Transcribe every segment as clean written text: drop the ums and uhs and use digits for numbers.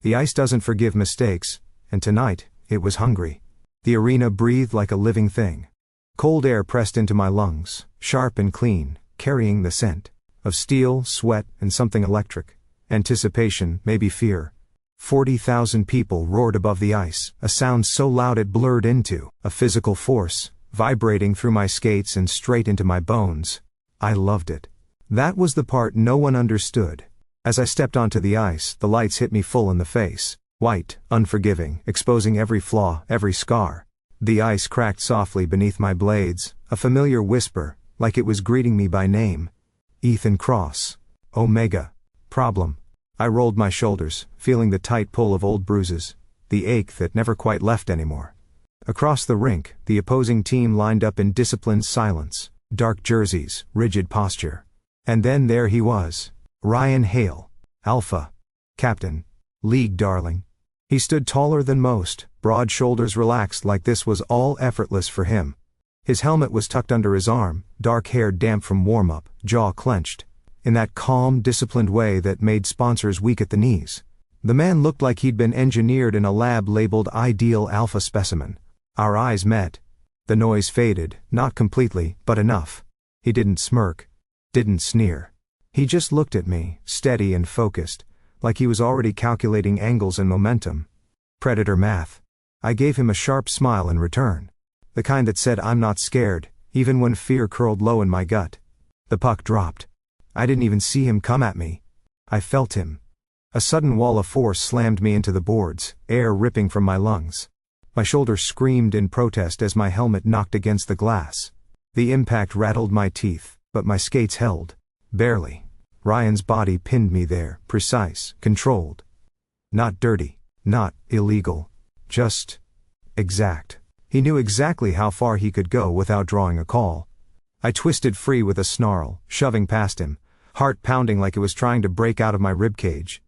The ice doesn't forgive mistakes, and tonight, it was hungry. The arena breathed like a living thing. Cold air pressed into my lungs, sharp and clean, carrying the scent of steel, sweat, and something electric. Anticipation, maybe fear. 40,000 people roared above the ice, a sound so loud it blurred into a physical force, vibrating through my skates and straight into my bones. I loved it. That was the part no one understood. As I stepped onto the ice, the lights hit me full in the face. White, unforgiving, exposing every flaw, every scar. The ice cracked softly beneath my blades, a familiar whisper, like it was greeting me by name. Ethan Cross. Omega. Problem. I rolled my shoulders, feeling the tight pull of old bruises, the ache that never quite left anymore. Across the rink, the opposing team lined up in disciplined silence, dark jerseys, rigid posture. And then there he was. RYAN HALE. Alpha. Captain. League darling. He stood taller than most, broad shoulders relaxed like this was all effortless for him. His helmet was tucked under his arm, dark hair damp from warm-up, jaw clenched, in that calm, disciplined way that made sponsors weak at the knees. The man looked like he'd been engineered in a lab labeled ideal alpha specimen. Our eyes met. The noise faded, not completely, but enough. He didn't smirk, didn't sneer. He just looked at me, steady and focused, like he was already calculating angles and momentum. Predator math. I gave him a sharp smile in return. The kind that said I'm not scared, even when fear curled low in my gut. The puck dropped. I didn't even see him come at me. I felt him. A sudden wall of force slammed me into the boards, air ripping from my lungs. My shoulder screamed in protest as my helmet knocked against the glass. The impact rattled my teeth, but my skates held. Barely. Ryan's body pinned me there, precise, controlled. Not dirty, not illegal, just exact. He knew exactly how far he could go without drawing a call. I twisted free with a snarl, shoving past him, heart pounding like it was trying to break out of my ribcage.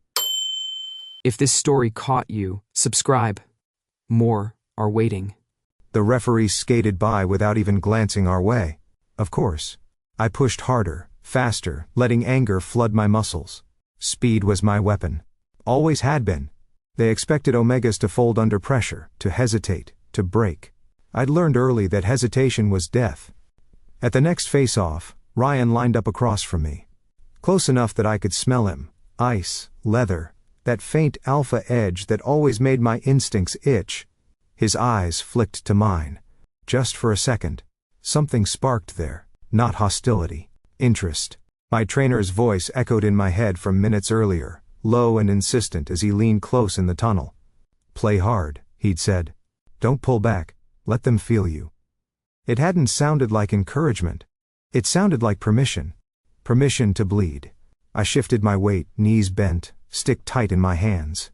If this story caught you, subscribe. More are waiting. The referee skated by without even glancing our way. Of course. I pushed harder, faster, letting anger flood my muscles. Speed was my weapon. Always had been. They expected Omegas to fold under pressure, to hesitate, to break. I'd learned early that hesitation was death. At the next face-off, Ryan lined up across from me. Close enough that I could smell him. Ice, leather, that faint alpha edge that always made my instincts itch. His eyes flicked to mine. Just for a second. Something sparked there. Not hostility. Interest. My trainer's voice echoed in my head from minutes earlier, low and insistent as he leaned close in the tunnel. Play hard, he'd said. Don't pull back. Let them feel you. It hadn't sounded like encouragement. It sounded like permission. Permission to bleed. I shifted my weight, knees bent, stick tight in my hands.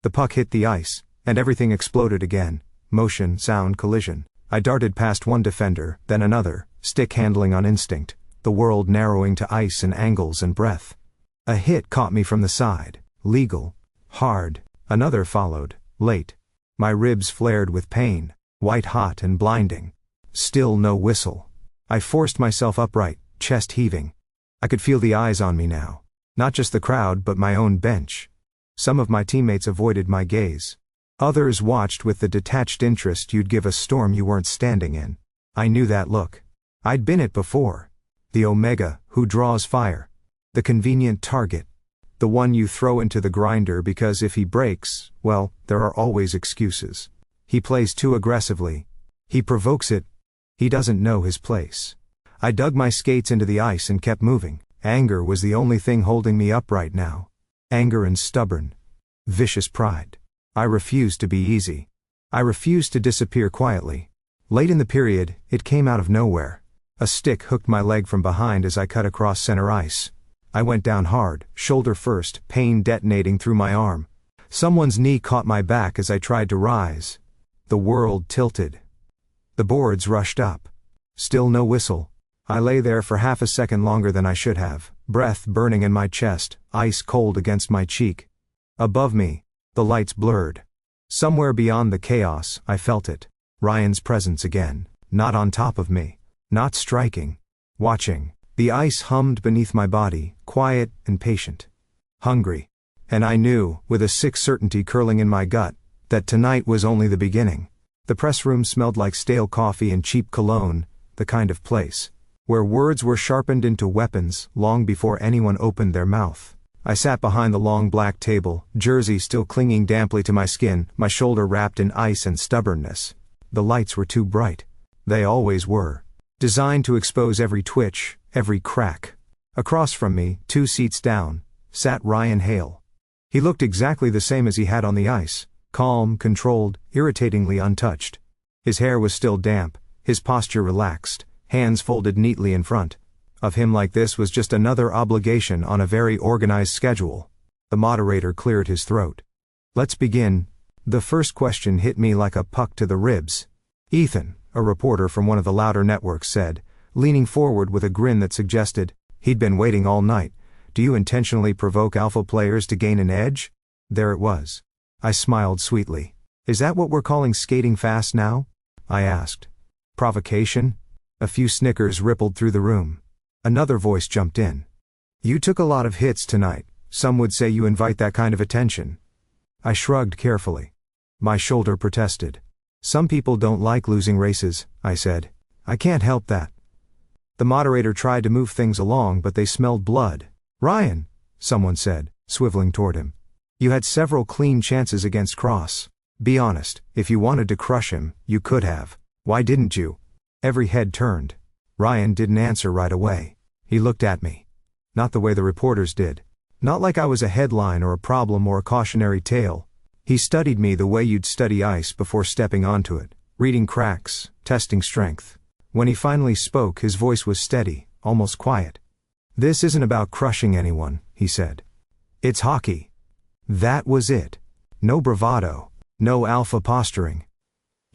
The puck hit the ice, and everything exploded again. Motion, sound, collision. I darted past one defender, then another, stick handling on instinct, the world narrowing to ice and angles and breath. A hit caught me from the side, legal, hard. Another followed, late. My ribs flared with pain, white hot and blinding. Still no whistle. I forced myself upright, chest heaving. I could feel the eyes on me now. Not just the crowd but my own bench. Some of my teammates avoided my gaze. Others watched with the detached interest you'd give a storm you weren't standing in. I knew that look. I'd been it before. The Omega, who draws fire. The convenient target. The one you throw into the grinder because if he breaks, well, there are always excuses. He plays too aggressively. He provokes it. He doesn't know his place. I dug my skates into the ice and kept moving. Anger was the only thing holding me upright now. Anger and stubborn, vicious pride. I refused to be easy. I refused to disappear quietly. Late in the period, it came out of nowhere. A stick hooked my leg from behind as I cut across center ice. I went down hard, shoulder first, pain detonating through my arm. Someone's knee caught my back as I tried to rise. The world tilted. The boards rushed up. Still no whistle. I lay there for half a second longer than I should have, breath burning in my chest, ice cold against my cheek. Above me, the lights blurred. Somewhere beyond the chaos, I felt it. Ryan's presence again, not on top of me, not striking, watching. The ice hummed beneath my body, quiet and patient. Hungry. And I knew, with a sick certainty curling in my gut, that tonight was only the beginning. The press room smelled like stale coffee and cheap cologne, the kind of place where words were sharpened into weapons long before anyone opened their mouth. I sat behind the long black table, jersey still clinging damply to my skin, my shoulder wrapped in ice and stubbornness. The lights were too bright. They always were. Designed to expose every twitch, every crack. Across from me, 2 seats down, sat RYAN HALE. He looked exactly the same as he had on the ice, calm, controlled, irritatingly untouched. His hair was still damp, his posture relaxed, hands folded neatly in front. Of him like this was just another obligation on a very organized schedule. The moderator cleared his throat. Let's begin. The first question hit me like a puck to the ribs. Ethan, a reporter from one of the louder networks, said, leaning forward with a grin that suggested he'd been waiting all night. Do you intentionally provoke alpha players to gain an edge? There it was. I smiled sweetly. Is that what we're calling skating fast now? I asked. Provocation? A few snickers rippled through the room. Another voice jumped in. You took a lot of hits tonight. Some would say you invite that kind of attention. I shrugged carefully. My shoulder protested. Some people don't like losing races, I said. I can't help that. The moderator tried to move things along, but they smelled blood. Ryan, someone said, swiveling toward him. You had several clean chances against Cross. Be honest, if you wanted to crush him, you could have. Why didn't you? Every head turned. Ryan didn't answer right away. He looked at me. Not the way the reporters did. Not like I was a headline or a problem or a cautionary tale. He studied me the way you'd study ice before stepping onto it, reading cracks, testing strength. When he finally spoke, his voice was steady, almost quiet. This isn't about crushing anyone, he said. It's hockey. That was it. No bravado, no alpha posturing.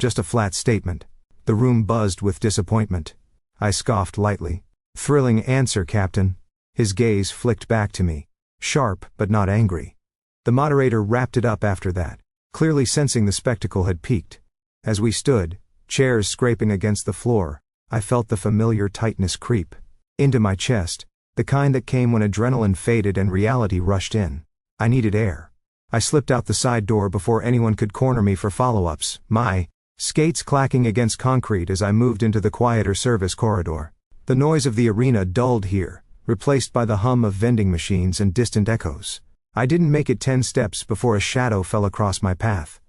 Just a flat statement. The room buzzed with disappointment. I scoffed lightly. Thrilling answer, Captain. His gaze flicked back to me. Sharp, but not angry. The moderator wrapped it up after that, clearly sensing the spectacle had peaked. As we stood, chairs scraping against the floor, I felt the familiar tightness creep into my chest, the kind that came when adrenaline faded and reality rushed in. I needed air. I slipped out the side door before anyone could corner me for follow-ups, my skates clacking against concrete as I moved into the quieter service corridor. The noise of the arena dulled here, replaced by the hum of vending machines and distant echoes. I didn't make it 10 steps before a shadow fell across my path.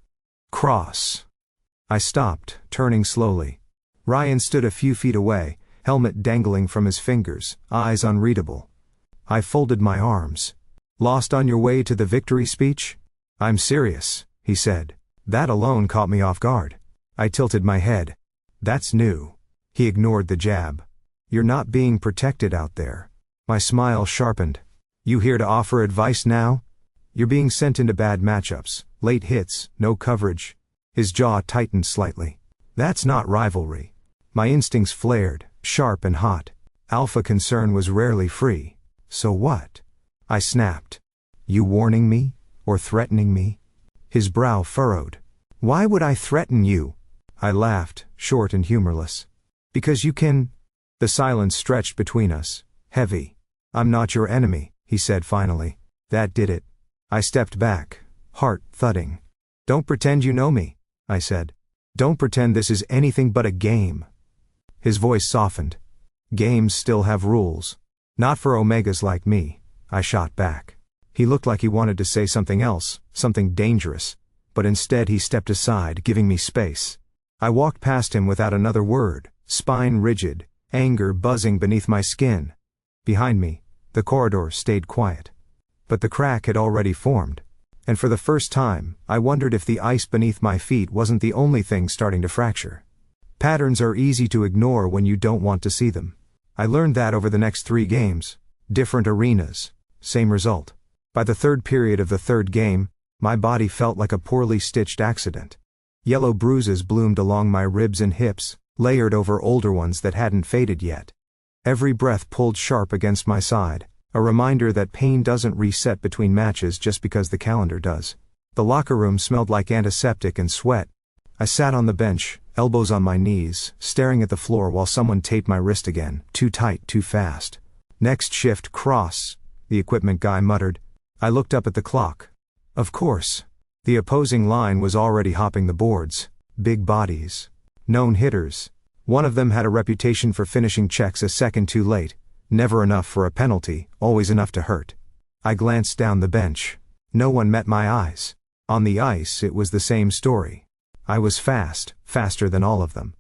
Cross. I stopped, turning slowly. Ryan stood a few feet away, helmet dangling from his fingers, eyes unreadable. I folded my arms. Lost on your way to the victory speech? I'm serious, he said. That alone caught me off guard. I tilted my head. That's new. He ignored the jab. You're not being protected out there. My smile sharpened. You here to offer advice now? You're being sent into bad matchups, late hits, no coverage. His jaw tightened slightly. That's not rivalry. My instincts flared, sharp and hot. Alpha concern was rarely free. So what? I snapped. You warning me? Or threatening me? His brow furrowed. Why would I threaten you? I laughed, short and humorless. Because you can. The silence stretched between us, heavy. I'm not your enemy, he said finally. That did it. I stepped back, heart thudding. Don't pretend you know me, I said. Don't pretend this is anything but a game. His voice softened. Games still have rules. Not for omegas like me, I shot back. He looked like he wanted to say something else, something dangerous. But instead he stepped aside, giving me space. I walked past him without another word, spine rigid, anger buzzing beneath my skin. Behind me, the corridor stayed quiet. But the crack had already formed. And for the first time, I wondered if the ice beneath my feet wasn't the only thing starting to fracture. Patterns are easy to ignore when you don't want to see them. I learned that over the next 3 games. Different arenas. Same result. By the third period of the third game, my body felt like a poorly stitched accident. Yellow bruises bloomed along my ribs and hips, layered over older ones that hadn't faded yet. Every breath pulled sharp against my side, a reminder that pain doesn't reset between matches just because the calendar does. The locker room smelled like antiseptic and sweat. I sat on the bench, elbows on my knees, staring at the floor while someone taped my wrist again, too tight, too fast. Next shift, Cross, the equipment guy muttered. I looked up at the clock. Of course. The opposing line was already hopping the boards. Big bodies. Known hitters. One of them had a reputation for finishing checks a second too late. Never enough for a penalty, always enough to hurt. I glanced down the bench. No one met my eyes. On the ice, it was the same story. I was fast, faster than all of them.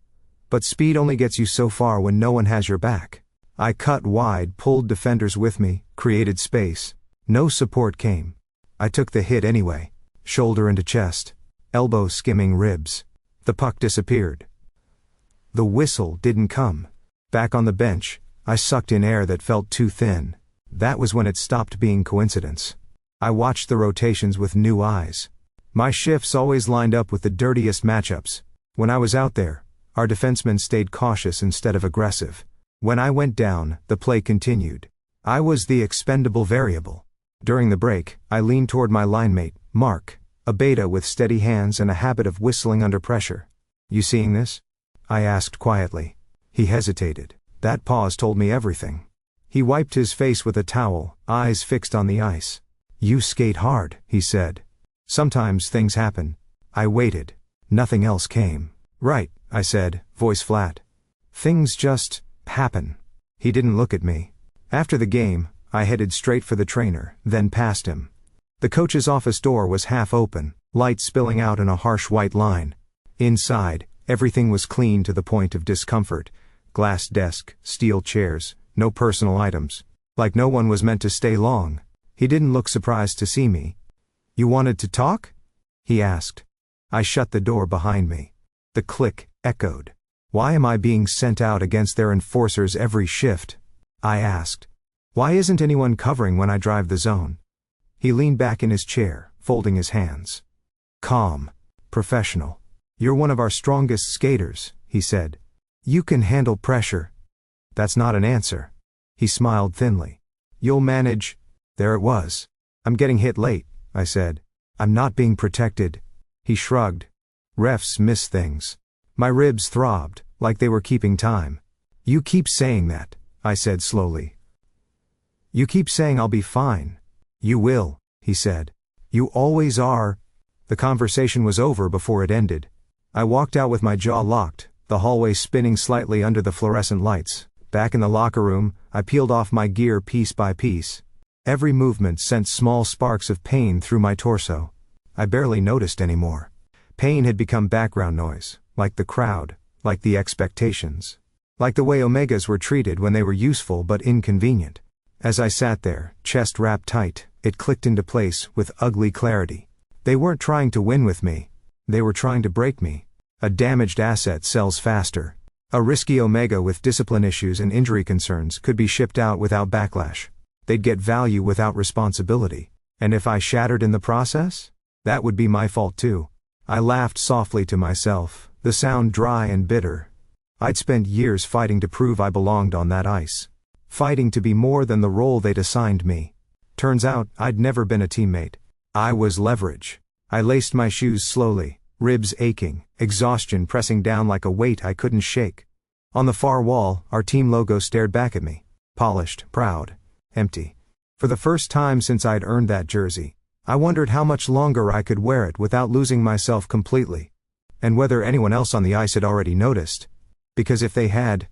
But speed only gets you so far when no one has your back. I cut wide, pulled defenders with me, created space. No support came. I took the hit anyway. Shoulder into chest. Elbow skimming ribs. The puck disappeared. The whistle didn't come. Back on the bench, I sucked in air that felt too thin. That was when it stopped being coincidence. I watched the rotations with new eyes. My shifts always lined up with the dirtiest matchups. When I was out there, our defensemen stayed cautious instead of aggressive. When I went down, the play continued. I was the expendable variable. During the break, I leaned toward my linemate, Mark, a beta with steady hands and a habit of whistling under pressure. "You seeing this?" I asked quietly. He hesitated. That pause told me everything. He wiped his face with a towel, eyes fixed on the ice. "You skate hard," he said. "Sometimes things happen." I waited. Nothing else came. "Right," I said, voice flat. "Things just happen." He didn't look at me. After the game, I headed straight for the trainer, then past him. The coach's office door was half open, light spilling out in a harsh white line. Inside, everything was clean to the point of discomfort. Glass desk, steel chairs, no personal items. Like no one was meant to stay long. He didn't look surprised to see me. "You wanted to talk?" he asked. I shut the door behind me. The click echoed. "Why am I being sent out against their enforcers every shift?" I asked. "Why isn't anyone covering when I drive the zone?" He leaned back in his chair, folding his hands. "Calm. Professional. You're one of our strongest skaters," he said. "You can handle pressure." "That's not an answer." He smiled thinly. "You'll manage." There it was. "I'm getting hit late," I said. "I'm not being protected." He shrugged. "Refs miss things." My ribs throbbed, like they were keeping time. "You keep saying that," I said slowly. "You keep saying I'll be fine." "You will," he said. "You always are." The conversation was over before it ended. I walked out with my jaw locked, the hallway spinning slightly under the fluorescent lights. Back in the locker room, I peeled off my gear piece by piece. Every movement sent small sparks of pain through my torso. I barely noticed anymore. Pain had become background noise, like the crowd, like the expectations. Like the way omegas were treated when they were useful but inconvenient. As I sat there, chest wrapped tight, it clicked into place with ugly clarity. They weren't trying to win with me. They were trying to break me. A damaged asset sells faster. A risky omega with discipline issues and injury concerns could be shipped out without backlash. They'd get value without responsibility. And if I shattered in the process? That would be my fault too. I laughed softly to myself, the sound dry and bitter. I'd spent years fighting to prove I belonged on that ice. Fighting to be more than the role they'd assigned me. Turns out, I'd never been a teammate. I was leverage. I laced my shoes slowly, ribs aching, exhaustion pressing down like a weight I couldn't shake. On the far wall, our team logo stared back at me. Polished, proud, empty. For the first time since I'd earned that jersey, I wondered how much longer I could wear it without losing myself completely. And whether anyone else on the ice had already noticed. Because if they had,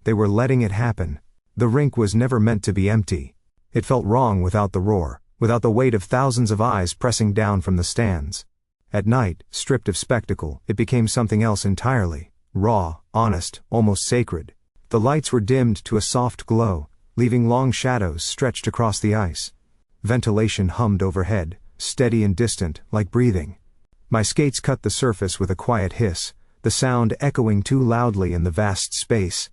they were letting it happen. The rink was never meant to be empty. It felt wrong without the roar, without the weight of thousands of eyes pressing down from the stands. At night, stripped of spectacle, it became something else entirely. Raw, honest, almost sacred. The lights were dimmed to a soft glow, leaving long shadows stretched across the ice. Ventilation hummed overhead, steady and distant, like breathing. My skates cut the surface with a quiet hiss, the sound echoing too loudly in the vast space.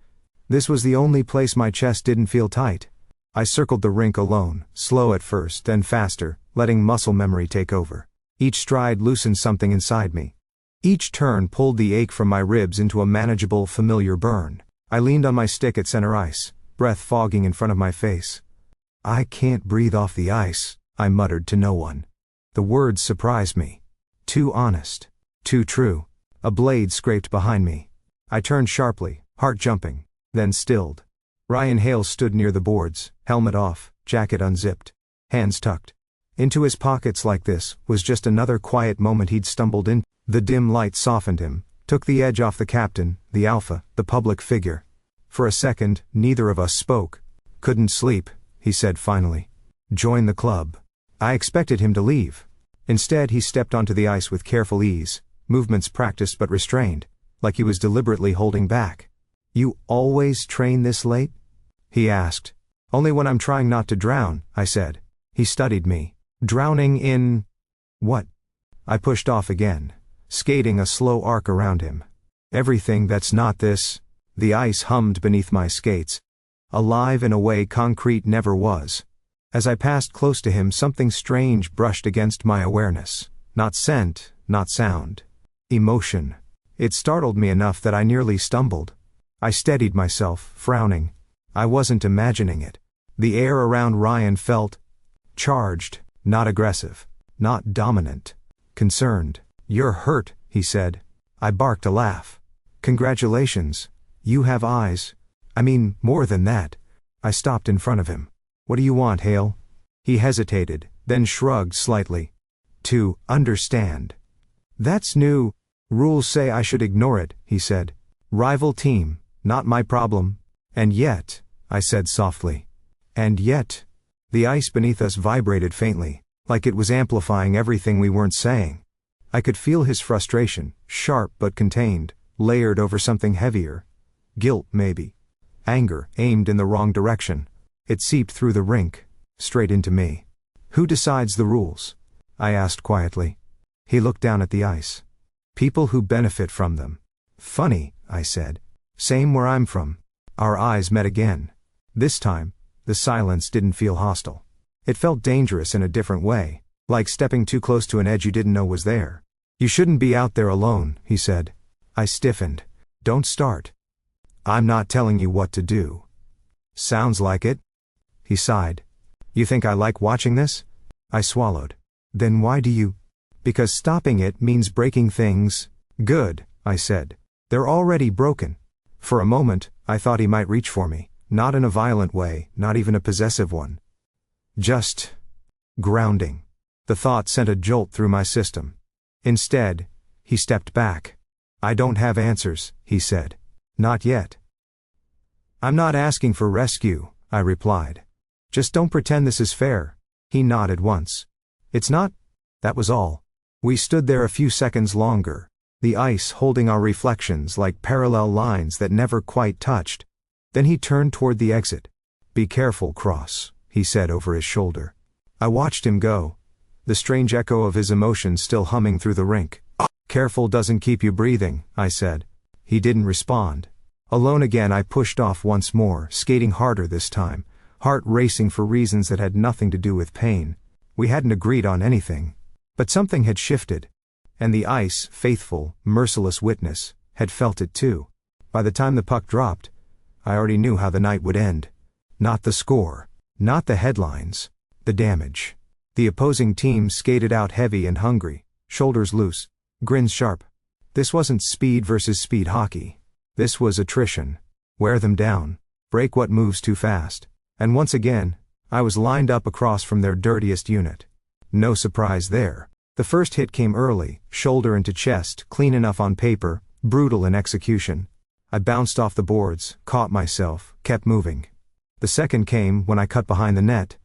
This was the only place my chest didn't feel tight. I circled the rink alone, slow at first, then faster, letting muscle memory take over. Each stride loosened something inside me. Each turn pulled the ache from my ribs into a manageable, familiar burn. I leaned on my stick at center ice, breath fogging in front of my face. "I can't breathe off the ice," I muttered to no one. The words surprised me. Too honest. Too true. A blade scraped behind me. I turned sharply, heart jumping, then stilled. RYAN HALE stood near the boards, helmet off, jacket unzipped, hands tucked. Into his pockets like this was just another quiet moment he'd stumbled in. The dim light softened him, took the edge off the captain, the alpha, the public figure. For a second, neither of us spoke. Couldn't sleep, he said finally. Join the club. I expected him to leave. Instead, he stepped onto the ice with careful ease, movements practiced but restrained, like he was deliberately holding back. You always train this late? He asked. Only when I'm trying not to drown, I said. He studied me. Drowning in... what? I pushed off again, skating a slow arc around him. Everything that's not this. The ice hummed beneath my skates. Alive in a way concrete never was. As I passed close to him, something strange brushed against my awareness. Not scent, not sound. Emotion. It startled me enough that I nearly stumbled. I steadied myself, frowning. I wasn't imagining it. The air around Ryan felt charged, not aggressive, not dominant. Concerned. You're hurt, he said. I barked a laugh. Congratulations. You have eyes. I mean, more than that. I stopped in front of him. What do you want, Hale? He hesitated, then shrugged slightly. To understand. That's new. Rules say I should ignore it, he said. Rival team, not my problem. And yet, I said softly. And yet. The ice beneath us vibrated faintly, like it was amplifying everything we weren't saying. I could feel his frustration, sharp but contained, layered over something heavier. Guilt, maybe. Anger, aimed in the wrong direction. It seeped through the rink, straight into me. Who decides the rules? I asked quietly. He looked down at the ice. People who benefit from them. Funny, I said. Same where I'm from. Our eyes met again. This time, the silence didn't feel hostile. It felt dangerous in a different way, like stepping too close to an edge you didn't know was there. You shouldn't be out there alone, he said. I stiffened. Don't start. I'm not telling you what to do. Sounds like it. He sighed. You think I like watching this? I swallowed. Then why do you? Because stopping it means breaking things. Good, I said. They're already broken. For a moment, I thought he might reach for me, not in a violent way, not even a possessive one. Just grounding. The thought sent a jolt through my system. Instead, he stepped back. I don't have answers, he said. Not yet. I'm not asking for rescue, I replied. Just don't pretend this is fair. He nodded once. It's not? That was all. We stood there a few seconds longer, the ice holding our reflections like parallel lines that never quite touched. Then he turned toward the exit. Be careful, Cross, he said over his shoulder. I watched him go, the strange echo of his emotions still humming through the rink. Careful doesn't keep you breathing, I said. He didn't respond. Alone again, I pushed off once more, skating harder this time, heart racing for reasons that had nothing to do with pain. We hadn't agreed on anything. But something had shifted. And the ice, faithful, merciless witness, had felt it too. By the time the puck dropped, I already knew how the night would end. Not the score. Not the headlines. The damage. The opposing team skated out heavy and hungry, shoulders loose, grins sharp. This wasn't speed versus speed hockey. This was attrition. Wear them down. Break what moves too fast. And once again, I was lined up across from their dirtiest unit. No surprise there. The first hit came early, shoulder into chest, clean enough on paper, brutal in execution. I bounced off the boards, caught myself, kept moving. The second came when I cut behind the net.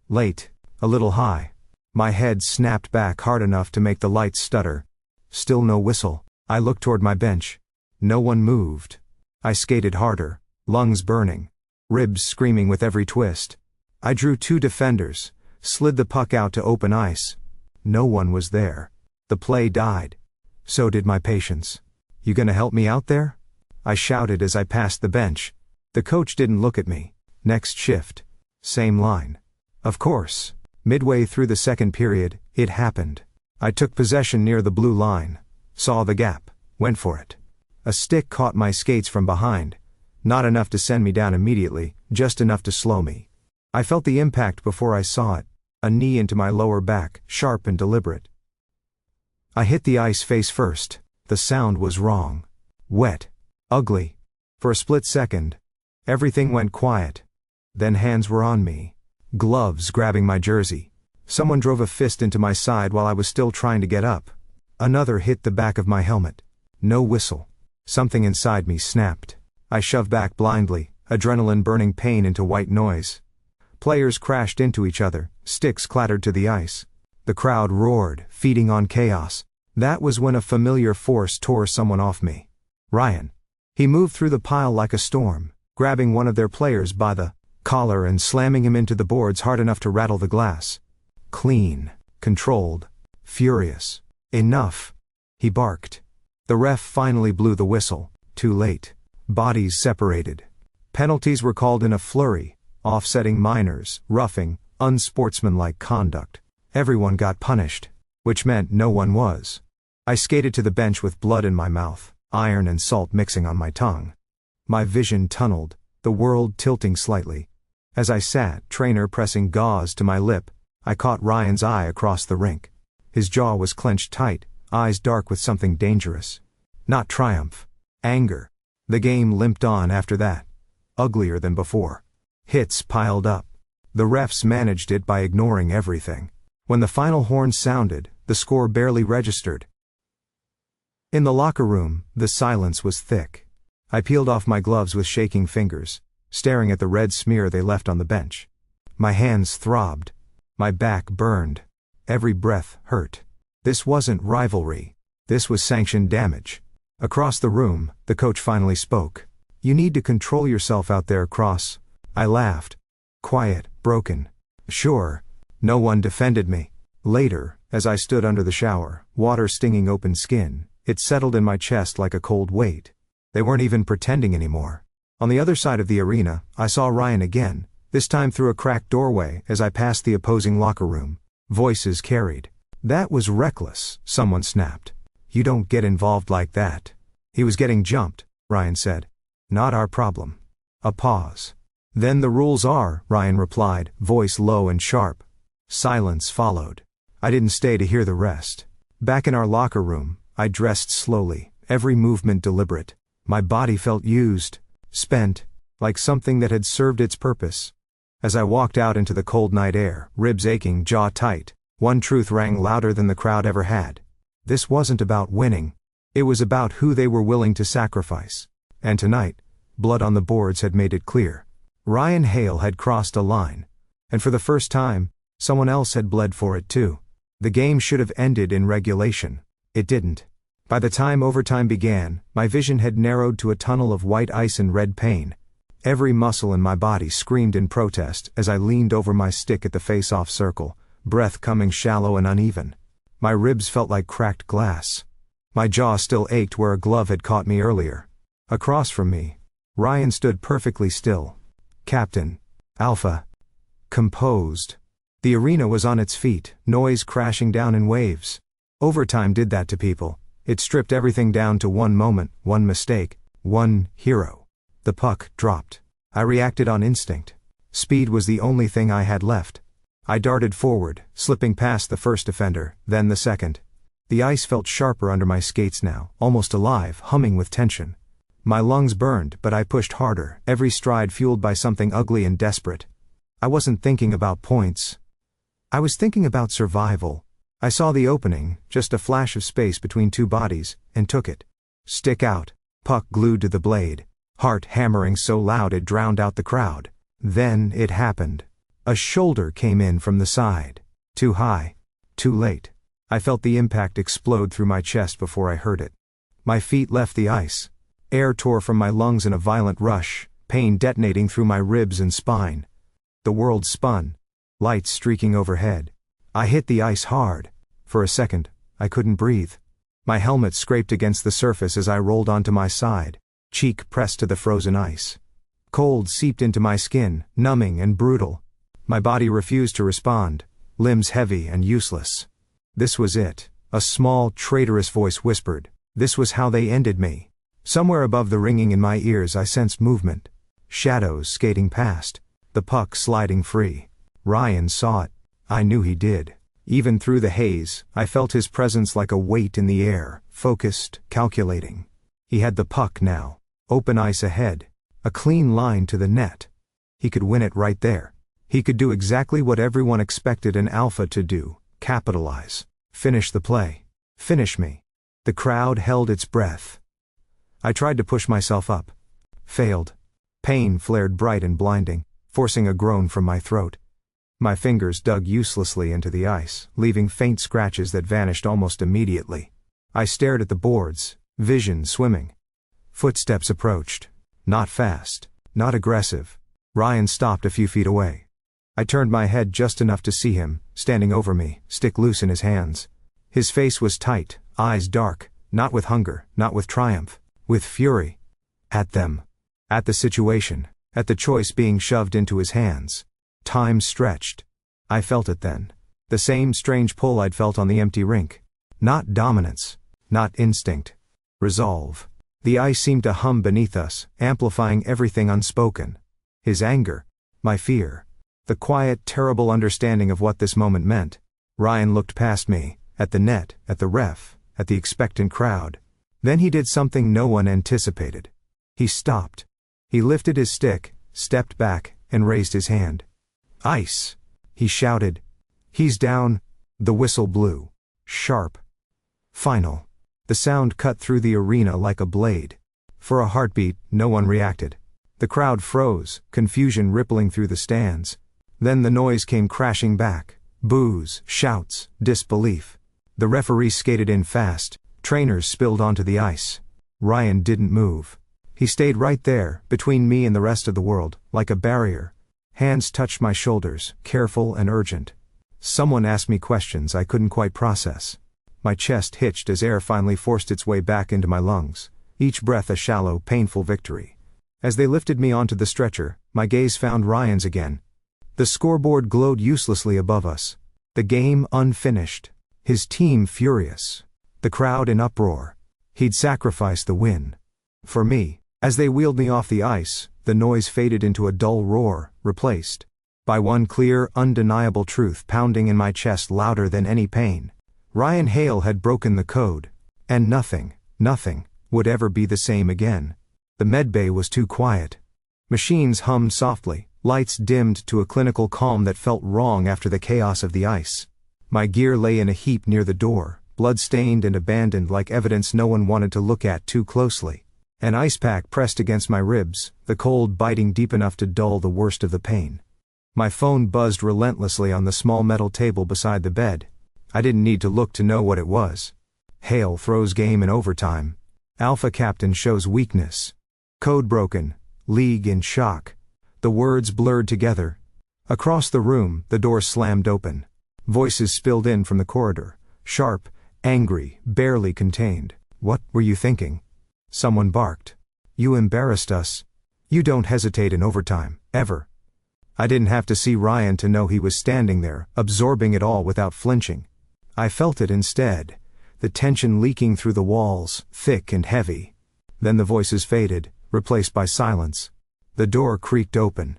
Late, a little high. My head snapped back hard enough to make the lights stutter. Still no whistle. I looked toward my bench. No one moved. I skated harder, lungs burning, ribs screaming with every twist. I drew two defenders, slid the puck out to open ice. No one was there. The play died. So did my patience. You gonna help me out there? I shouted as I passed the bench. The coach didn't look at me. Next shift. Same line. Of course. Midway through the second period, it happened. I took possession near the blue line. Saw the gap. Went for it. A stick caught my skates from behind. Not enough to send me down immediately, just enough to slow me. I felt the impact before I saw it. A knee into my lower back, sharp and deliberate. I hit the ice face first. The sound was wrong. Wet. Ugly. For a split second, everything went quiet. Then hands were on me. Gloves grabbing my jersey. Someone drove a fist into my side while I was still trying to get up. Another hit the back of my helmet. No whistle. Something inside me snapped. I shoved back blindly, adrenaline burning pain into white noise. Players crashed into each other, sticks clattered to the ice. The crowd roared, feeding on chaos. That was when a familiar force tore someone off me. Ryan. He moved through the pile like a storm, grabbing one of their players by the collar and slamming him into the boards hard enough to rattle the glass. Clean, controlled, furious. Enough. He barked. The ref finally blew the whistle. Too late. Bodies separated. Penalties were called in a flurry, offsetting minors, roughing, unsportsmanlike conduct. Everyone got punished, which meant no one was. I skated to the bench with blood in my mouth, iron and salt mixing on my tongue. My vision tunneled, the world tilting slightly. As I sat, trainer pressing gauze to my lip, I caught Ryan's eye across the rink. His jaw was clenched tight, eyes dark with something dangerous. Not triumph. Anger. The game limped on after that. Uglier than before. Hits piled up. The refs managed it by ignoring everything. When the final horn sounded, the score barely registered. In the locker room, the silence was thick. I peeled off my gloves with shaking fingers, staring at the red smear they left on the bench. My hands throbbed. My back burned. Every breath hurt. This wasn't rivalry. This was sanctioned damage. Across the room, the coach finally spoke. "You need to control yourself out there, Cross." I laughed. Quiet, broken. Sure. No one defended me. Later, as I stood under the shower, water stinging open skin, it settled in my chest like a cold weight. They weren't even pretending anymore. On the other side of the arena, I saw Ryan again, this time through a cracked doorway as I passed the opposing locker room. Voices carried. "That was reckless," someone snapped. "You don't get involved like that." "He was getting jumped," Ryan said. "Not our problem." A pause. "Then the rules are," Ryan replied, voice low and sharp. Silence followed. I didn't stay to hear the rest. Back in our locker room, I dressed slowly, every movement deliberate. My body felt used, spent, like something that had served its purpose. As I walked out into the cold night air, ribs aching, jaw tight, one truth rang louder than the crowd ever had. This wasn't about winning. It was about who they were willing to sacrifice. And tonight, blood on the boards had made it clear. RYAN HALE had crossed a line. And for the first time, someone else had bled for it too. The game should have ended in regulation. It didn't. By the time overtime began, my vision had narrowed to a tunnel of white ice and red pain. Every muscle in my body screamed in protest as I leaned over my stick at the face-off circle, breath coming shallow and uneven. My ribs felt like cracked glass. My jaw still ached where a glove had caught me earlier. Across from me, Ryan stood perfectly still. Captain. Alpha. Composed. The arena was on its feet, noise crashing down in waves. Overtime did that to people. It stripped everything down to one moment, one mistake, one hero. The puck dropped. I reacted on instinct. Speed was the only thing I had left. I darted forward, slipping past the first defender, then the second. The ice felt sharper under my skates now, almost alive, humming with tension. My lungs burned, but I pushed harder, every stride fueled by something ugly and desperate. I wasn't thinking about points. I was thinking about survival. I saw the opening, just a flash of space between two bodies, and took it. Stick out, puck glued to the blade, heart hammering so loud it drowned out the crowd. Then it happened. A shoulder came in from the side. Too high. Too late. I felt the impact explode through my chest before I heard it. My feet left the ice. Air tore from my lungs in a violent rush, pain detonating through my ribs and spine. The world spun. Lights streaking overhead. I hit the ice hard. For a second, I couldn't breathe. My helmet scraped against the surface as I rolled onto my side, cheek pressed to the frozen ice. Cold seeped into my skin, numbing and brutal. My body refused to respond, limbs heavy and useless. This was it, a small, traitorous voice whispered. This was how they ended me. Somewhere above the ringing in my ears I sensed movement. Shadows skating past. The puck sliding free. Ryan saw it. I knew he did. Even through the haze, I felt his presence like a weight in the air, focused, calculating. He had the puck now. Open ice ahead. A clean line to the net. He could win it right there. He could do exactly what everyone expected an alpha to do: capitalize. Finish the play. Finish me. The crowd held its breath. I tried to push myself up. Failed. Pain flared bright and blinding, forcing a groan from my throat. My fingers dug uselessly into the ice, leaving faint scratches that vanished almost immediately. I stared at the boards, vision swimming. Footsteps approached. Not fast. Not aggressive. Ryan stopped a few feet away. I turned my head just enough to see him, standing over me, stick loose in his hands. His face was tight, eyes dark, not with hunger, not with triumph, with fury. At them. At the situation, at the choice being shoved into his hands. Time stretched. I felt it then. The same strange pull I'd felt on the empty rink. Not dominance. Not instinct. Resolve. The ice seemed to hum beneath us, amplifying everything unspoken. His anger. My fear. The quiet, terrible understanding of what this moment meant. Ryan looked past me, at the net, at the ref, at the expectant crowd. Then he did something no one anticipated. He stopped. He lifted his stick, stepped back, and raised his hand. "Ice!" he shouted. "He's down." The whistle blew. Sharp. Final. The sound cut through the arena like a blade. For a heartbeat, no one reacted. The crowd froze, confusion rippling through the stands. Then the noise came crashing back. Boos, shouts, disbelief. The referee skated in fast. Trainers spilled onto the ice. Ryan didn't move. He stayed right there, between me and the rest of the world, like a barrier. Hands touched my shoulders, careful and urgent. Someone asked me questions I couldn't quite process. My chest hitched as air finally forced its way back into my lungs, each breath a shallow, painful victory. As they lifted me onto the stretcher, my gaze found Ryan's again. The scoreboard glowed uselessly above us. The game unfinished. His team furious. The crowd in uproar. He'd sacrificed the win. For me, as they wheeled me off the ice, the noise faded into a dull roar, replaced by one clear, undeniable truth pounding in my chest louder than any pain. Ryan Hale had broken the code, and nothing would ever be the same again. The medbay was too quiet. Machines hummed softly, lights dimmed to a clinical calm that felt wrong after the chaos of the ice. My gear lay in a heap near the door, blood-stained and abandoned like evidence no one wanted to look at too closely. An ice pack pressed against my ribs, the cold biting deep enough to dull the worst of the pain. My phone buzzed relentlessly on the small metal table beside the bed. I didn't need to look to know what it was. Hale throws game in overtime. Alpha captain shows weakness. Code broken. League in shock. The words blurred together. Across the room, the door slammed open. Voices spilled in from the corridor. Sharp, angry, barely contained. "What were you thinking?" Someone barked. "You embarrassed us. You don't hesitate in overtime, ever." I didn't have to see Ryan to know he was standing there, absorbing it all without flinching. I felt it instead, the tension leaking through the walls, thick and heavy. Then the voices faded, replaced by silence. The door creaked open.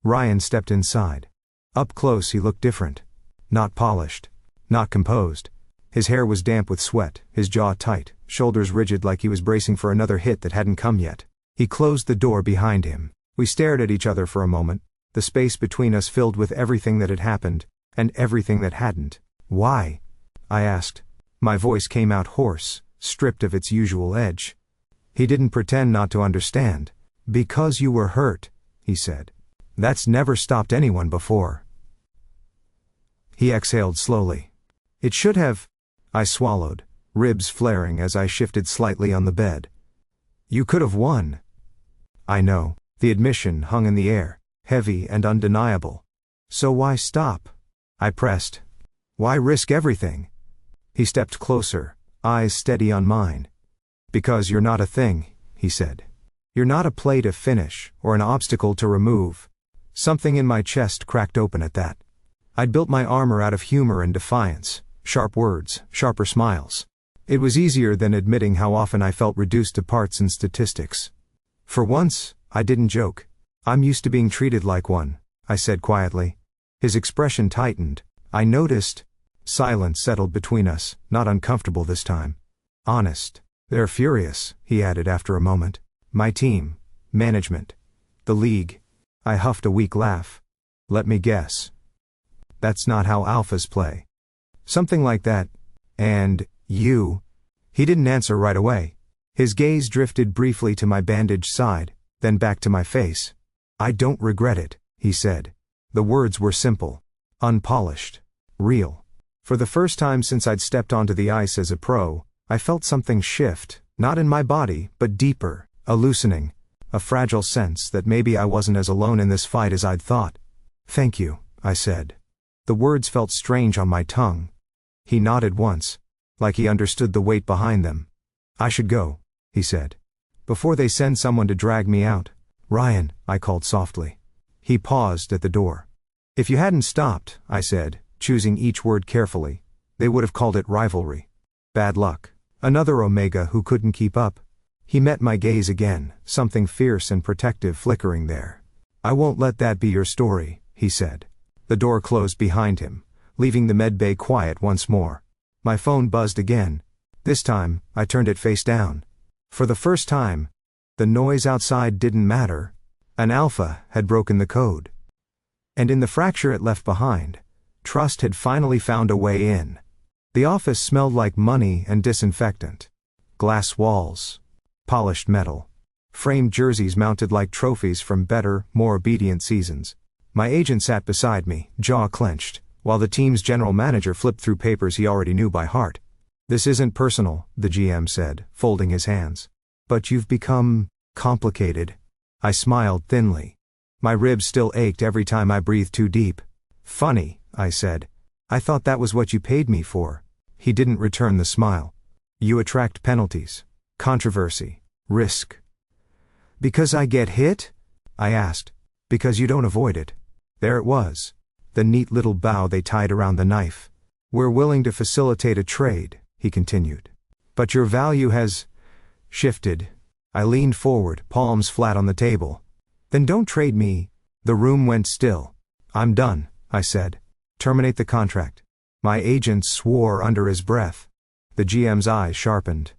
Ryan stepped inside. Up close he looked different. Not polished. Not composed. His hair was damp with sweat, his jaw tight, shoulders rigid like he was bracing for another hit that hadn't come yet. He closed the door behind him. We stared at each other for a moment, the space between us filled with everything that had happened, and everything that hadn't. "Why?" I asked. My voice came out hoarse, stripped of its usual edge. He didn't pretend not to understand. "Because you were hurt," he said. "That's never stopped anyone before." He exhaled slowly. "It should have." I swallowed, ribs flaring as I shifted slightly on the bed. "You could have won." I know. The admission hung in the air, heavy and undeniable. "So why stop?" I pressed. "Why risk everything?" He stepped closer, eyes steady on mine. "Because you're not a thing," he said. "You're not a play to finish, or an obstacle to remove." Something in my chest cracked open at that. I'd built my armor out of humor and defiance, sharp words, sharper smiles. It was easier than admitting how often I felt reduced to parts and statistics. For once, I didn't joke. "I'm used to being treated like one," I said quietly. His expression tightened. I noticed. Silence settled between us, not uncomfortable this time. "Honest. They're furious," he added after a moment. "My team. Management. The league." I huffed a weak laugh. Let me guess. That's not how alphas play. Something like that. And, you? He didn't answer right away. His gaze drifted briefly to my bandaged side, then back to my face. I don't regret it, he said. The words were simple, unpolished, real. For the first time since I'd stepped onto the ice as a pro, I felt something shift, not in my body, but deeper, a loosening, a fragile sense that maybe I wasn't as alone in this fight as I'd thought. Thank you, I said. The words felt strange on my tongue. He nodded once, like he understood the weight behind them. I should go, he said. Before they send someone to drag me out. Ryan, I called softly. He paused at the door. If you hadn't stopped, I said, choosing each word carefully, they would have called it rivalry. Bad luck. Another Omega who couldn't keep up. He met my gaze again, something fierce and protective flickering there. I won't let that be your story, he said. The door closed behind him, leaving the medbay quiet once more. My phone buzzed again. This time, I turned it face down. For the first time, the noise outside didn't matter. An alpha had broken the code. And in the fracture it left behind, trust had finally found a way in. The office smelled like money and disinfectant. Glass walls. Polished metal. Framed jerseys mounted like trophies from better, more obedient seasons. My agent sat beside me, jaw clenched, while the team's general manager flipped through papers he already knew by heart. This isn't personal, the GM said, folding his hands. But you've become complicated. I smiled thinly. My ribs still ached every time I breathed too deep. Funny, I said. I thought that was what you paid me for. He didn't return the smile. You attract penalties, controversy, risk. Because I get hit? I asked. Because you don't avoid it. There it was. The neat little bow they tied around the knife. We're willing to facilitate a trade, he continued. But your value has shifted. I leaned forward, palms flat on the table. Then don't trade me. The room went still. I'm done, I said. Terminate the contract. My agent swore under his breath. The GM's eyes sharpened.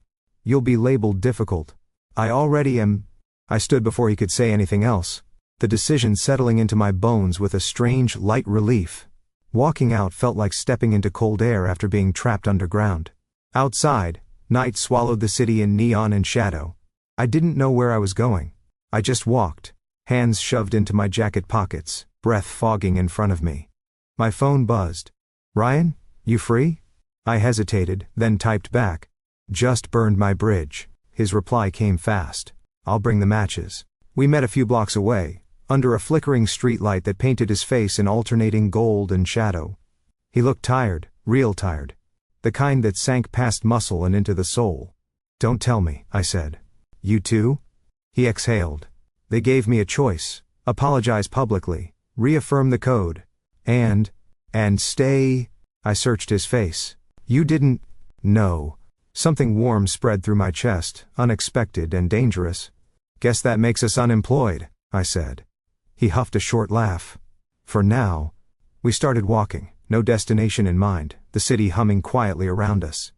You'll be labeled difficult. I already am. I stood before he could say anything else. The decision settling into my bones with a strange, light relief. Walking out felt like stepping into cold air after being trapped underground. Outside, night swallowed the city in neon and shadow. I didn't know where I was going. I just walked, hands shoved into my jacket pockets, breath fogging in front of me. My phone buzzed. Ryan, you free? I hesitated, then typed back. Just burned my bridge. His reply came fast. I'll bring the matches. We met a few blocks away, under a flickering streetlight that painted his face in alternating gold and shadow. He looked tired, real tired. The kind that sank past muscle and into the soul. Don't tell me, I said. You too? He exhaled. They gave me a choice. Apologize publicly, reaffirm the code, and stay. I searched his face. You didn't. No. Something warm spread through my chest, unexpected and dangerous. Guess that makes us unemployed, I said. He huffed a short laugh. For now. We started walking, no destination in mind, the city humming quietly around us.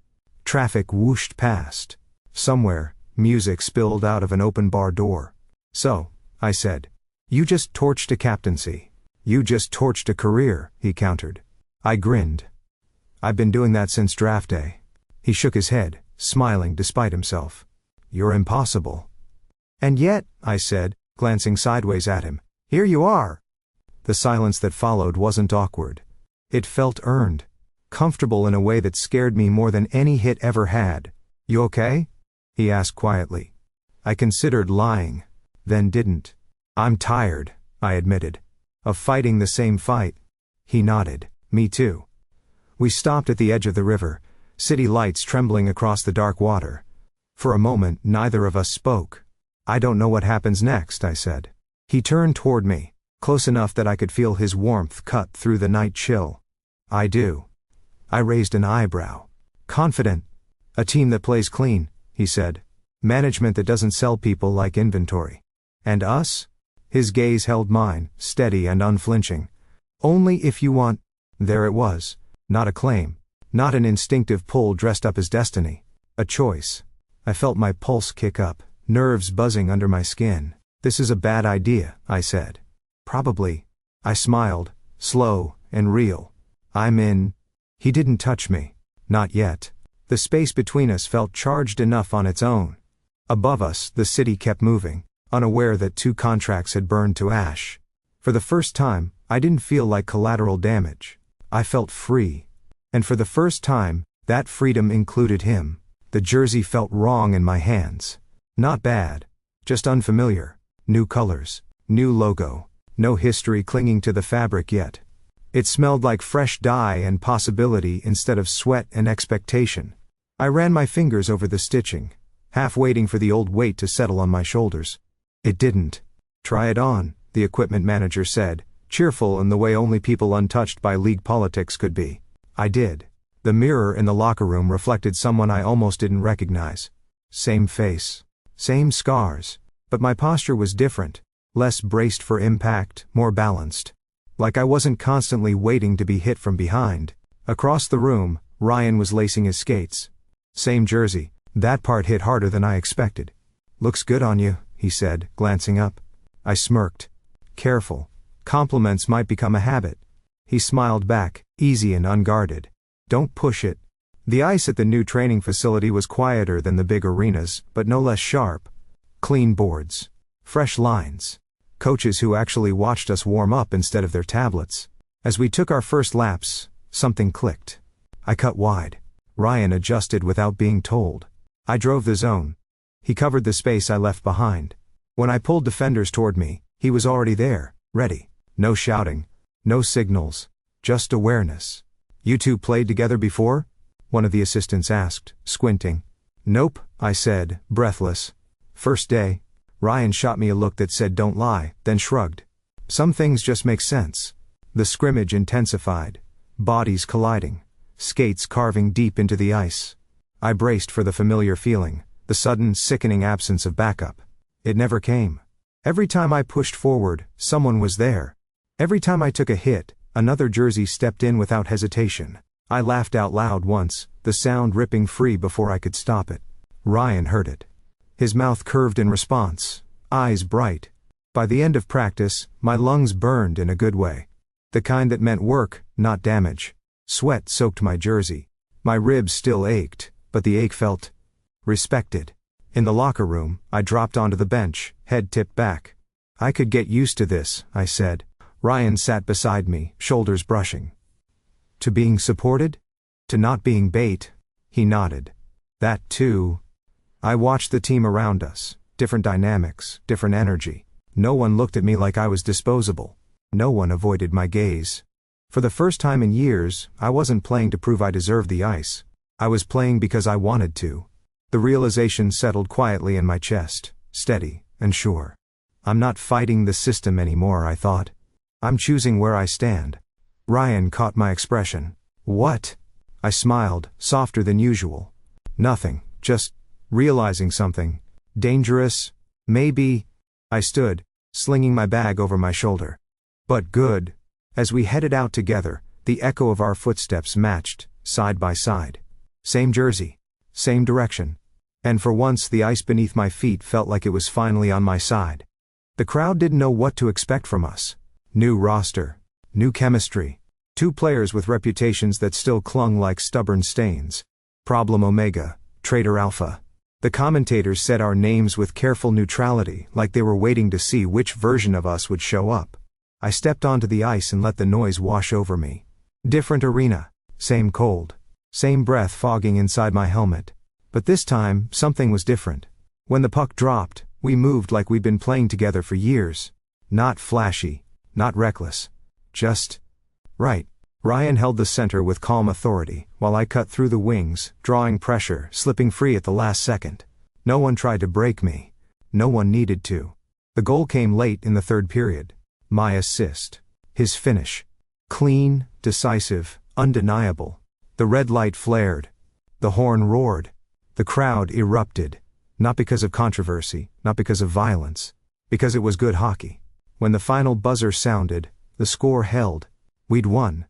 Traffic whooshed past. Somewhere, music spilled out of an open bar door. So, I said. You just torched a captaincy. You just torched a career, he countered. I grinned. I've been doing that since draft day. He shook his head, smiling despite himself. You're impossible. And yet, I said, glancing sideways at him, here you are. The silence that followed wasn't awkward. It felt earned. Comfortable in a way that scared me more than any hit ever had. You okay? He asked quietly. I considered lying, then didn't. I'm tired, I admitted. Of fighting the same fight. He nodded. Me too. We stopped at the edge of the river, city lights trembling across the dark water. For a moment, neither of us spoke. I don't know what happens next, I said. He turned toward me, close enough that I could feel his warmth cut through the night chill. I do. I raised an eyebrow. Confident. A team that plays clean, he said. Management that doesn't sell people like inventory. And us? His gaze held mine, steady and unflinching. Only if you want. There it was. Not a claim. Not an instinctive pull dressed up as destiny. A choice. I felt my pulse kick up, nerves buzzing under my skin. This is a bad idea, I said. Probably. I smiled, slow and real. I'm in. He didn't touch me. Not yet. The space between us felt charged enough on its own. Above us, the city kept moving, unaware that 2 contracts had burned to ash. For the first time, I didn't feel like collateral damage. I felt free. And for the first time, that freedom included him. The jersey felt wrong in my hands. Not bad. Just unfamiliar. New colors. New logo. No history clinging to the fabric yet. It smelled like fresh dye and possibility instead of sweat and expectation. I ran my fingers over the stitching, half waiting for the old weight to settle on my shoulders. It didn't. Try it on, the equipment manager said, cheerful in the way only people untouched by league politics could be. I did. The mirror in the locker room reflected someone I almost didn't recognize. Same face. Same scars. But my posture was different. Less braced for impact, more balanced. Like I wasn't constantly waiting to be hit from behind. Across the room, Ryan was lacing his skates. Same jersey. That part hit harder than I expected. Looks good on you, he said, glancing up. I smirked. Careful. Compliments might become a habit. He smiled back, easy and unguarded. Don't push it. The ice at the new training facility was quieter than the big arenas, but no less sharp. Clean boards. Fresh lines. Coaches who actually watched us warm up instead of their tablets. As we took our first laps, something clicked. I cut wide. Ryan adjusted without being told. I drove the zone. He covered the space I left behind. When I pulled defenders toward me, he was already there, ready. No shouting. No signals. Just awareness. You 2 played together before? One of the assistants asked, squinting. Nope, I said, breathless. First day. Ryan shot me a look that said don't lie, then shrugged. Some things just make sense. The scrimmage intensified. Bodies colliding. Skates carving deep into the ice. I braced for the familiar feeling, the sudden, sickening absence of backup. It never came. Every time I pushed forward, someone was there. Every time I took a hit, another jersey stepped in without hesitation. I laughed out loud once, the sound ripping free before I could stop it. Ryan heard it. His mouth curved in response, eyes bright. By the end of practice, my lungs burned in a good way. The kind that meant work, not damage. Sweat soaked my jersey. My ribs still ached, but the ache felt respected. In the locker room, I dropped onto the bench, head tipped back. I could get used to this, I said. Ryan sat beside me, shoulders brushing. To being supported? To not being bait? He nodded. That too. I watched the team around us. Different dynamics, different energy. No one looked at me like I was disposable. No one avoided my gaze. For the first time in years, I wasn't playing to prove I deserved the ice. I was playing because I wanted to. The realization settled quietly in my chest, steady and sure. I'm not fighting the system anymore, I thought. I'm choosing where I stand. Ryan caught my expression. What? I smiled, softer than usual. Nothing, just realizing something. Dangerous? Maybe. I stood, slinging my bag over my shoulder. But good. As we headed out together, the echo of our footsteps matched, side by side. Same jersey. Same direction. And for once the ice beneath my feet felt like it was finally on my side. The crowd didn't know what to expect from us. New roster. New chemistry. 2 players with reputations that still clung like stubborn stains. Problem Omega, Traitor Alpha. The commentators said our names with careful neutrality, like they were waiting to see which version of us would show up. I stepped onto the ice and let the noise wash over me. Different arena. Same cold. Same breath fogging inside my helmet. But this time, something was different. When the puck dropped, we moved like we'd been playing together for years. Not flashy. Not reckless. Just right. Ryan held the center with calm authority, while I cut through the wings, drawing pressure, slipping free at the last second. No one tried to break me. No one needed to. The goal came late in the third period. My assist. His finish. Clean, decisive, undeniable. The red light flared. The horn roared. The crowd erupted. Not because of controversy, not because of violence. Because it was good hockey. When the final buzzer sounded, the score held. We'd won.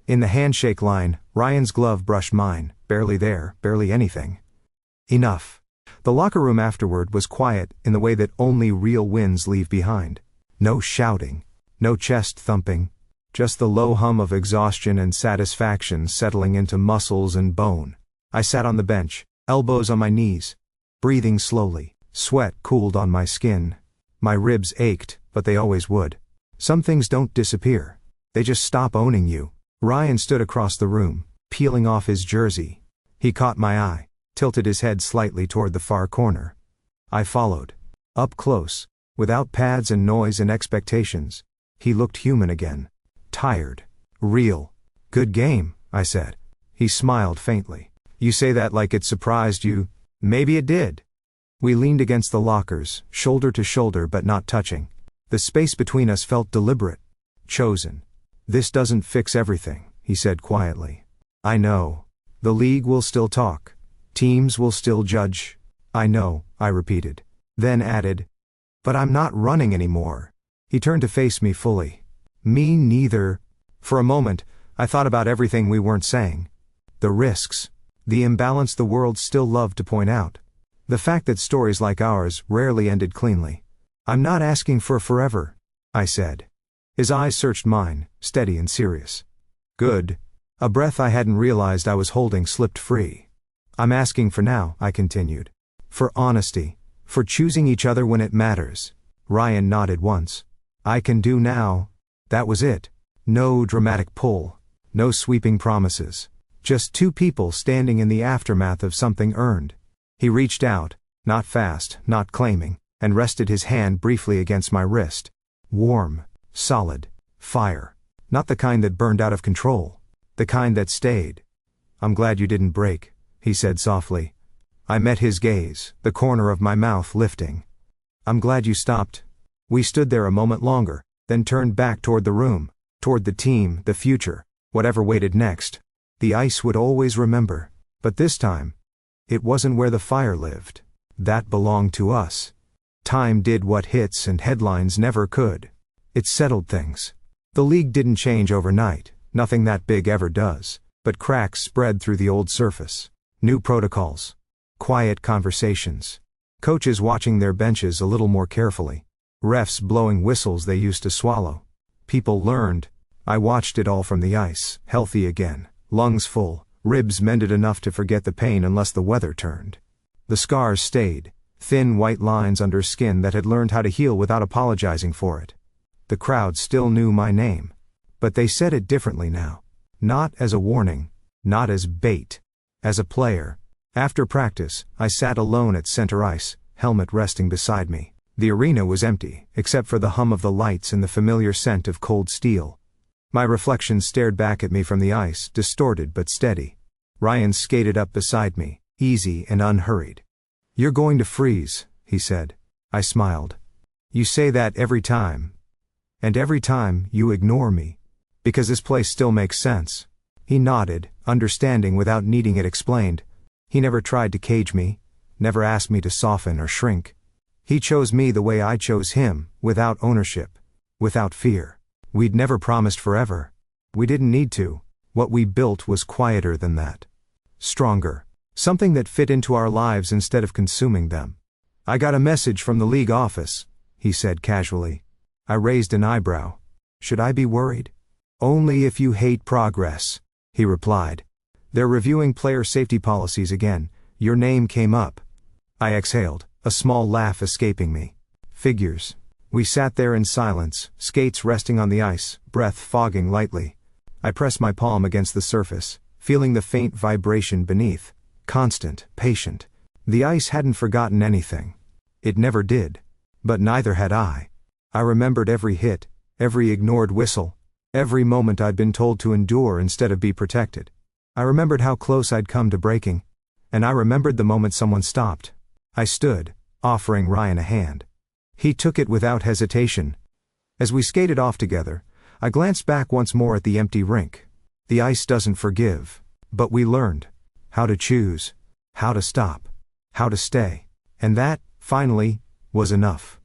In the handshake line, Ryan's glove brushed mine, barely there, barely anything. Enough. The locker room afterward was quiet in the way that only real wins leave behind. No shouting. No chest thumping. just the low hum of exhaustion and satisfaction settling into muscles and bone. I sat on the bench, elbows on my knees, breathing slowly. Sweat cooled on my skin. My ribs ached, but they always would. Some things don't disappear. They just stop owning you. Ryan stood across the room, peeling off his jersey. He caught my eye, tilted his head slightly toward the far corner. I followed. Up close, without pads and noise and expectations. He looked human again. Tired. Real. Good game, I said. He smiled faintly. You say that like it surprised you. Maybe it did. We leaned against the lockers, shoulder to shoulder but not touching. The space between us felt deliberate. Chosen. This doesn't fix everything, he said quietly. I know. The league will still talk. Teams will still judge. I know, I repeated. Then added, but I'm not running anymore. He turned to face me fully. Me neither. For a moment, I thought about everything we weren't saying. The risks. The imbalance the world still loved to point out. The fact that stories like ours rarely ended cleanly. I'm not asking for forever, I said. His eyes searched mine, steady and serious. Good. A breath I hadn't realized I was holding slipped free. I'm asking for now, I continued. For honesty. For choosing each other when it matters. Ryan nodded once. I can do now. That was it. No dramatic pull. No sweeping promises. Just two people standing in the aftermath of something earned. He reached out, not fast, not claiming, and rested his hand briefly against my wrist. Warm, solid, fire. Not the kind that burned out of control. The kind that stayed. I'm glad you didn't break, he said softly. I met his gaze, the corner of my mouth lifting. I'm glad you stopped. We stood there a moment longer, then turned back toward the room, toward the team, the future, whatever waited next. The ice would always remember. But this time, it wasn't where the fire lived. That belonged to us. Time did what hits and headlines never could. It settled things. The league didn't change overnight, nothing that big ever does, but cracks spread through the old surface. New protocols. Quiet conversations. Coaches watching their benches a little more carefully. Refs blowing whistles they used to swallow. People learned. I watched it all from the ice, healthy again, lungs full, ribs mended enough to forget the pain unless the weather turned. The scars stayed, thin white lines under skin that had learned how to heal without apologizing for it. The crowd still knew my name. But they said it differently now. Not as a warning, not as bait. As a player. After practice, I sat alone at center ice, helmet resting beside me. The arena was empty, except for the hum of the lights and the familiar scent of cold steel. My reflection stared back at me from the ice, distorted but steady. Ryan skated up beside me, easy and unhurried. You're going to freeze, he said. I smiled. You say that every time. And every time, you ignore me. Because this place still makes sense. He nodded, understanding without needing it explained. He never tried to cage me, never asked me to soften or shrink. He chose me the way I chose him, without ownership, without fear. We'd never promised forever. We didn't need to. What we built was quieter than that. Stronger. Something that fit into our lives instead of consuming them. I got a message from the league office, he said casually. I raised an eyebrow. Should I be worried? Only if you hate progress, he replied. They're reviewing player safety policies again. Your name came up. I exhaled, a small laugh escaping me. Figures. We sat there in silence, skates resting on the ice, breath fogging lightly. I pressed my palm against the surface, feeling the faint vibration beneath. Constant, patient. The ice hadn't forgotten anything. It never did. But neither had I. I remembered every hit, every ignored whistle, every moment I'd been told to endure instead of be protected. I remembered how close I'd come to breaking. And I remembered the moment someone stopped. I stood, offering Ryan a hand. He took it without hesitation. As we skated off together, I glanced back once more at the empty rink. The ice doesn't forgive. But we learned. How to choose. How to stop. How to stay. And that, finally, was enough.